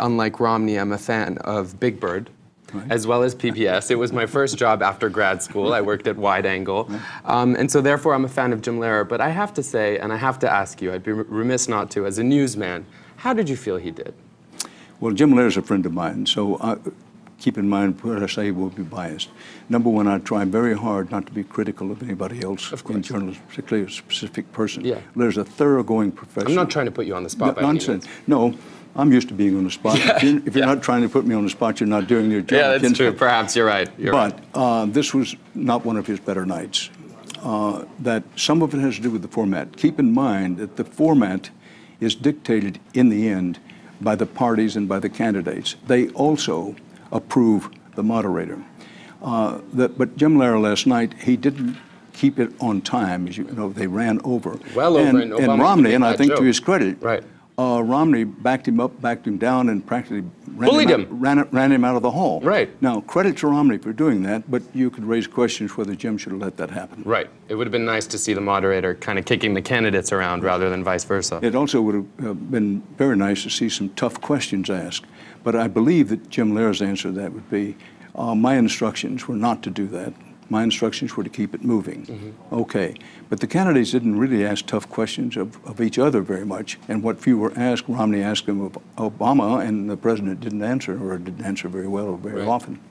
unlike Romney, I'm a fan of Big Bird. Right. As well as PBS. It was my first job after grad school. I worked at Wide Angle. And so therefore I'm a fan of Jim Lehrer. But I have to say, and I have to ask you, I'd be remiss not to, as a newsman, how did you feel he did? Well, Jim Lehrer is a friend of mine, so keep in mind what I say will be biased. Number one, I try very hard not to be critical of anybody else in journalism, particularly a specific person. Yeah. Lehler's a thoroughgoing professional. I'm not trying to put you on the spot by nonsense. No. I'm used to being on the spot. If you're not trying to put me on the spot, you're not doing your job. Yeah, that's true. Perhaps you're right. But this was not one of his better nights. That some of it has to do with the format. Keep in mind that the format is dictated in the end by the parties and by the candidates. They also approve the moderator. But Jim Lehrer last night, he didn't keep it on time. As you know, they ran over. Well over. And Romney, and I think to his credit, right. Romney backed him up, backed him down, and practically bullied him. Ran him out of the hall. Right. Now, credit to Romney for doing that, but you could raise questions whether Jim should have let that happen. Right. It would have been nice to see the moderator kind of kicking the candidates around rather than vice versa. It also would have been very nice to see some tough questions asked. But I believe that Jim Lehrer's answer to that would be, my instructions were not to do that. My instructions were to keep it moving. Okay. But the candidates didn't really ask tough questions of each other very much. And what few were asked, Romney asked them of Obama, and the president didn't answer, or didn't answer very well or very often.